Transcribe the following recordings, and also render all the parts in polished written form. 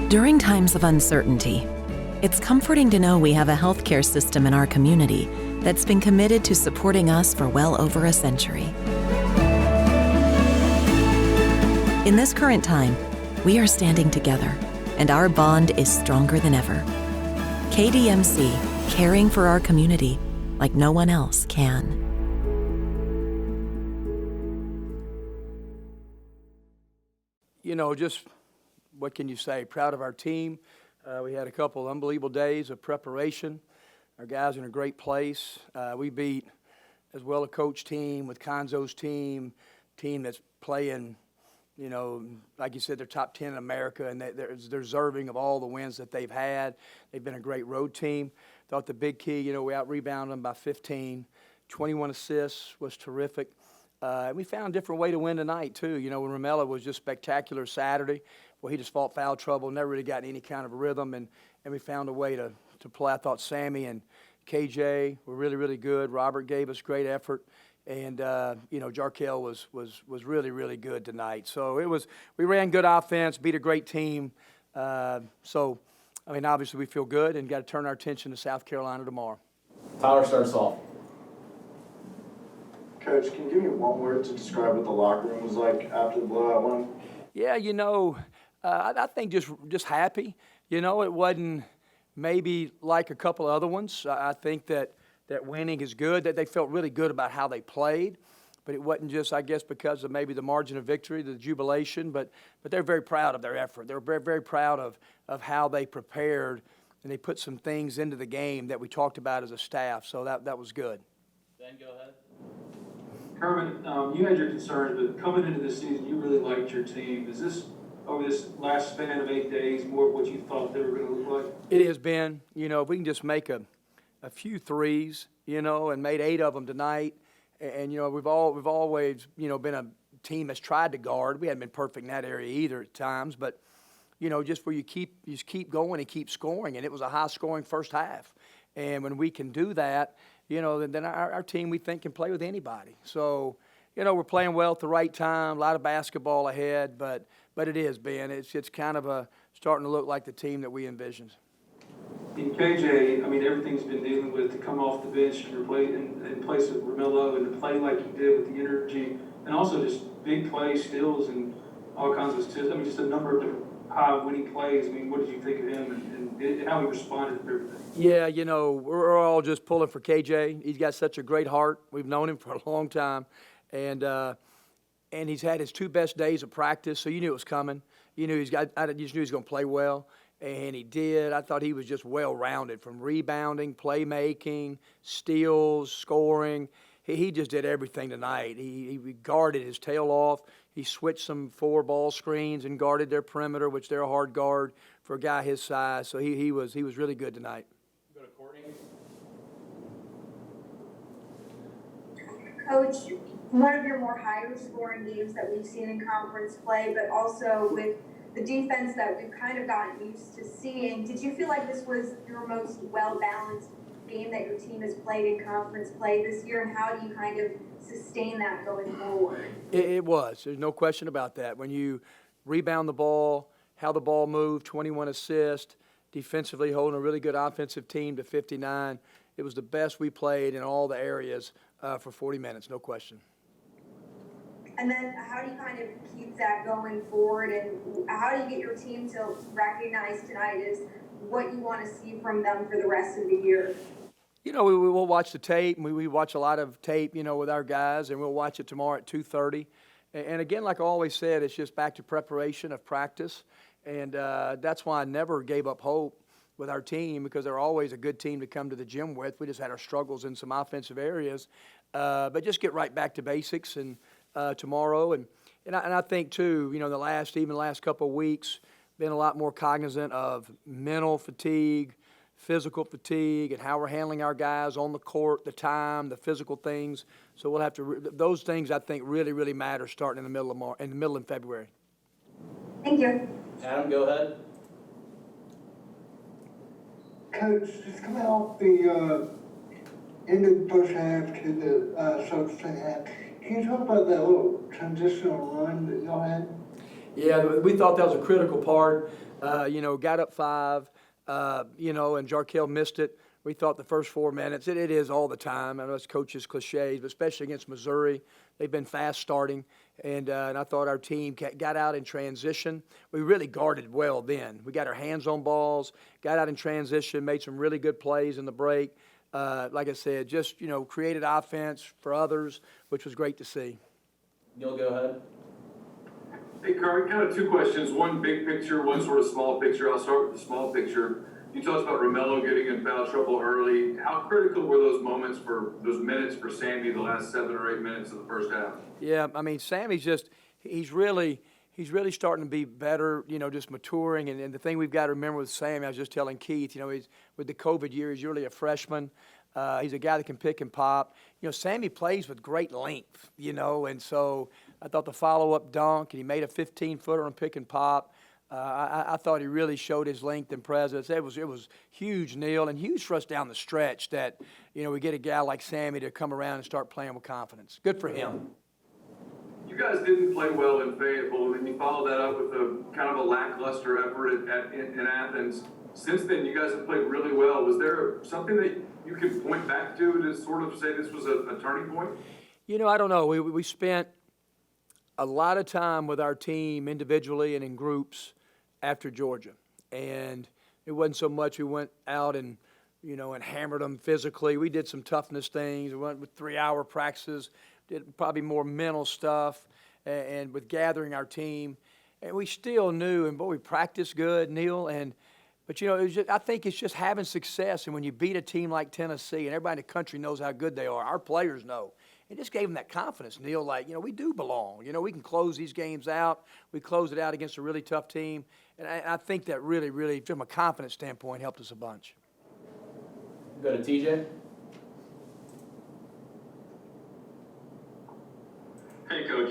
During times of uncertainty, it's comforting to know we have a healthcare system in our community that's been committed to supporting us for well over a century. In this current time, we are standing together, and our bond is stronger than ever. KDMC, caring for our community like no one else can. You know, just what can you say? Proud of our team. We had a couple of unbelievable days of preparation. Our guys are in a great place. We beat as well a coach team with Conzo's team that's playing, you know, like you said, they're top 10 in America, and they're deserving of all the wins that they've had. They've been a great road team. Thought the big key, you know, we out-rebounded them by 15. 21 assists was terrific. We found a different way to win tonight, too. You know, when Ramella was just spectacular Saturday, well, he just fought foul trouble, never really got any kind of rhythm, and we found a way to play. I thought Sammy and KJ were really, really good. Robert gave us great effort, and, you know, Jarkel was really, really good tonight. So we ran good offense, beat a great team. So, I mean, obviously we feel good and got to turn our attention to South Carolina tomorrow. Tyler starts off. Coach, can you give me one word to describe what the locker room was like after the blowout one? Yeah, you know, I think just happy. You know, it wasn't maybe like a couple of other ones. I think that winning is good, that they felt really good about how they played. But it wasn't just, I guess, because of maybe the margin of victory, the jubilation, but they're very proud of their effort. They're very, very proud of how they prepared, and they put some things into the game that we talked about as a staff. So that was good. Ben, go ahead. Kermit, you had your concerns, but coming into this season, you really liked your team. Is this, over this last span of 8 days, more of what you thought they were going to look like? It has been. You know, if we can just make a few threes, you know, and made 8 of them tonight, and you know, we've always, you know, been a team that's tried to guard. We haven't been perfect in that area either at times, but you know, just where you just keep going and keep scoring, and it was a high-scoring first half. And when we can do that, you know, then our team, we think, can play with anybody. So, you know, we're playing well at the right time, a lot of basketball ahead, but it is, Ben. It's kind of starting to look like the team that we envisioned. In KJ, I mean, everything's been dealing with to come off the bench and in place of Ramillo and to play like you did with the energy, and also just big play steals and all kinds of steals. I mean, just a number of different high-winning plays. I mean, what did you think of him and how he responded to everything? Yeah, you know, we're all just pulling for KJ. He's got such a great heart. We've known him for a long time, and he's had his 2 best days of practice, so you knew it was coming. You knew I just knew he was going to play well, and he did. I thought he was just well-rounded from rebounding, playmaking, steals, scoring. He just did everything tonight. He guarded his tail off. He switched some 4 ball screens and guarded their perimeter, which they're a hard guard for a guy his size. So he was really good tonight. Go to Courtney. Coach, one of your more higher scoring games that we've seen in conference play, but also with the defense that we've kind of gotten used to seeing. Did you feel like this was your most well-balanced game that your team has played in conference play this year, and how do you kind of sustain that going forward? It was. There's no question about that. When you rebound the ball, how the ball moved, 21 assists, defensively holding a really good offensive team to 59, it was the best we played in all the areas for 40 minutes, no question. And then how do you kind of keep that going forward, and how do you get your team to recognize tonight as what you want to see from them for the rest of the year? You know, we will watch the tape, and we watch a lot of tape, you know, with our guys, and we'll watch it tomorrow at 2:30. And again, like I always said, it's just back to preparation of practice, and that's why I never gave up hope with our team, because they're always a good team to come to the gym with. We just had our struggles in some offensive areas, but just get right back to basics and tomorrow. And I think, too, you know, the last couple of weeks, been a lot more cognizant of mental fatigue, physical fatigue, and how we're handling our guys on the court, the time, the physical things. So we'll have to those things, I think, really, really matter starting in the middle of February. Thank you. Adam, go ahead. Coach, just coming off the end of the first half to the second half, can you talk about that little transitional run that y'all had? Yeah, we thought that was a critical part. Got up 5, and Jarkel missed it. We thought the first 4 minutes, it is all the time. I know it's coaches' cliches, but especially against Missouri, they've been fast starting. And I thought our team got out in transition. We really guarded well then. We got our hands on balls, got out in transition, made some really good plays in the break. Like I said, just, created offense for others, which was great to see. Neil, go ahead. Hey, Kermit, kind of 2 questions. One big picture, one sort of small picture. I'll start with the small picture. You talked about Romello getting in foul trouble early. How critical were those minutes for Sammy the last 7 or 8 minutes of the first half? Yeah, I mean, Sammy's he's really starting to be better, just maturing. And the thing we've got to remember with Sammy, I was just telling Keith, he's with the COVID year, he's really a freshman. He's a guy that can pick and pop. Sammy plays with great length, and so I thought the follow-up dunk, and he made a 15-footer on pick and pop. I thought he really showed his length and presence. It was huge, Neil, and huge for us down the stretch that, we get a guy like Sammy to come around and start playing with confidence. Good for him. You guys didn't play well in Fayetteville, and then you followed that up with a kind of a lackluster effort in Athens. Since then, you guys have played really well. Was there something that you can point back to sort of say this was a turning point? I don't know. We spent a lot of time with our team individually and in groups after Georgia. And it wasn't so much we went out and, and hammered them physically. We did some toughness things. We went with 3-hour practices, did probably more mental stuff, and with gathering our team. And we still knew, and boy, we practiced good, Neil. But I think it's just having success. And when you beat a team like Tennessee, and everybody in the country knows how good they are, our players know. It just gave them that confidence, Neil, like, we do belong. We can close these games out. We closed it out against a really tough team. And I think that really, really, from a confidence standpoint, helped us a bunch. Go to TJ. Hey, Coach.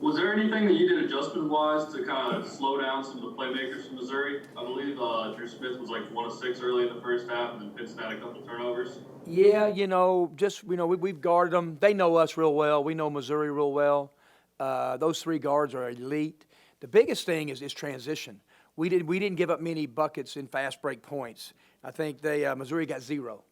Was there anything that you did adjustment-wise to kind of slow down some of the playmakers from Missouri? I believe Drew Smith was like 1 of 6 early in the first half, and then Pinson had a couple turnovers. Yeah, we've guarded them. They know us real well. We know Missouri real well. Those 3 guards are elite. The biggest thing is transition. We didn't give up many buckets in fast break points. I think Missouri got 0.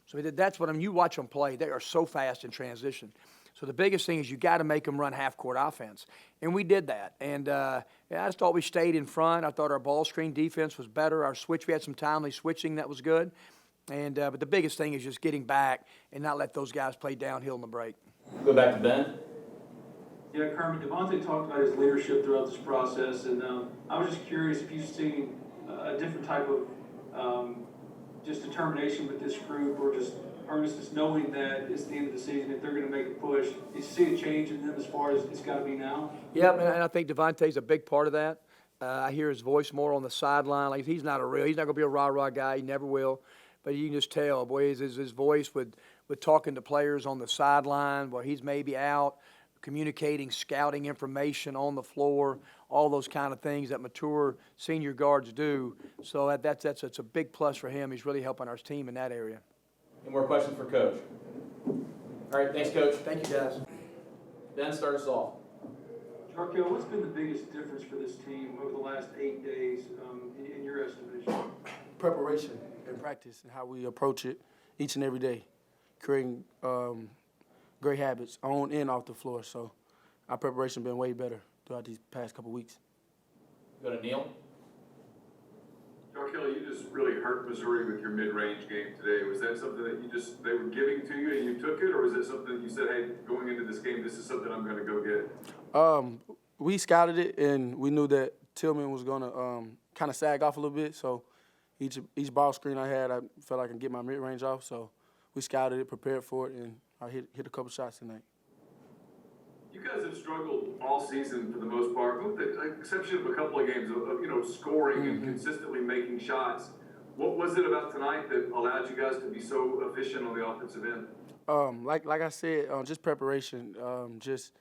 So that's what you watch them play. They are so fast in transition. So the biggest thing is you got to make them run half-court offense. And we did that. And I just thought we stayed in front. I thought our ball screen defense was better. Our switch, we had some timely switching that was good. And but the biggest thing is just getting back and not let those guys play downhill in the break. Go back to Ben. Yeah, Kermit, Devontae talked about his leadership throughout this process, and I was just curious if you've seen a different type of just determination with this group, or just earnestness knowing that it's the end of the season, if they're going to make a push. You see a change in them as far as it's got to be now? Yeah, and I think Devontae's a big part of that. I hear his voice more on the sideline. Like he's not going to be a rah-rah guy. He never will. But you can just tell, boy, his voice with talking to players on the sideline while he's maybe out, communicating, scouting information on the floor, all those kind of things that mature senior guards do. So that's a big plus for him. He's really helping our team in that area. Any more questions for Coach? All right, thanks, Coach. Thank you, guys. Ben, start us off. Jarkel, what's been the biggest difference for this team over the last 8 days in your estimation? Preparation and practice and how we approach it each and every day, creating great habits on and off the floor. So our preparation has been way better throughout these past couple weeks. Go to Neil. Jarkel, you just really hurt Missouri with your mid-range game today. Was that something that they were giving to you and you took it, or was it something that you said, hey, going into this game, this is something I'm going to go get? We scouted it, and we knew that Tillman was going to kind of sag off a little bit. So each ball screen I had, I felt like I could get my mid-range off. So we scouted it, prepared for it, and I hit a couple shots tonight. You guys have struggled all season for the most part, with the exception of a couple of games of scoring and consistently making shots. What was it about tonight that allowed you guys to be so efficient on the offensive end? Like I said, just preparation, just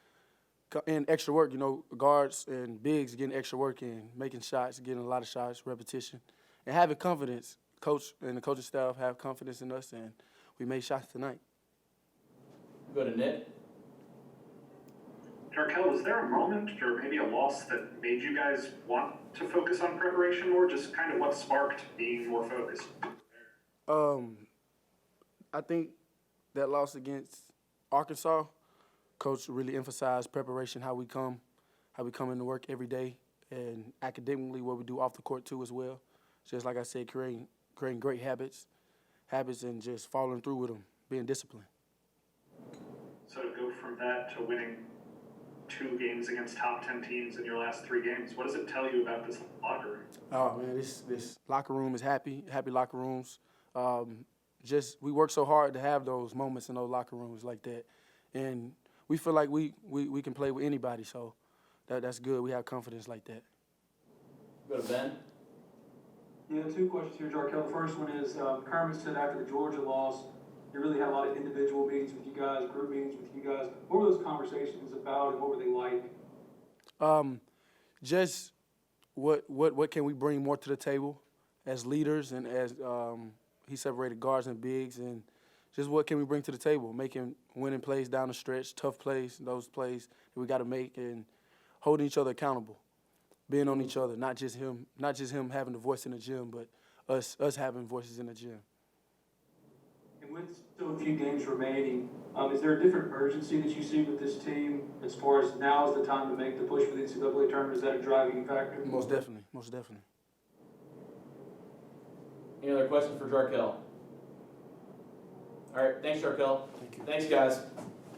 and extra work. Guards and bigs getting extra work in, making shots, getting a lot of shots, repetition, and having confidence. Coach and the coaching staff have confidence in us, and we made shots tonight. Go to Nick. Jarkel, was there a moment or maybe a loss that made you guys want to focus on preparation more? Just kind of what sparked being more focused? I think that loss against Arkansas, Coach really emphasized preparation, how we come into work every day, and academically what we do off the court too as well. Just like I said, creating great habits and just following through with them, being disciplined. So to go from that to winning 2 games against top 10 teams in your last 3 games, what does it tell you about this locker room? Oh man, this locker room is happy locker rooms. Just we work so hard to have those moments in those locker rooms like that, and we feel like we can play with anybody. So that's good. We have confidence like that. Go to Ben. Yeah, 2 questions here, Jarkel. The first one is, Kermit said after the Georgia loss, you really had a lot of individual meetings with you guys, group meetings with you guys. What were those conversations about, and what were they like? Just what can we bring more to the table as leaders, and as he separated guards and bigs, and just what can we bring to the table, making winning plays down the stretch, tough plays, those plays that we got to make, and holding each other accountable, being on each other, not just him having the voice in the gym, but us having voices in the gym. And with still a few games remaining, is there a different urgency that you see with this team as far as now is the time to make the push for the NCAA tournament? Is that a driving factor? Most definitely. Any other questions for Jarkel? All right, thanks, Jarkel. Thank you. Thanks, guys.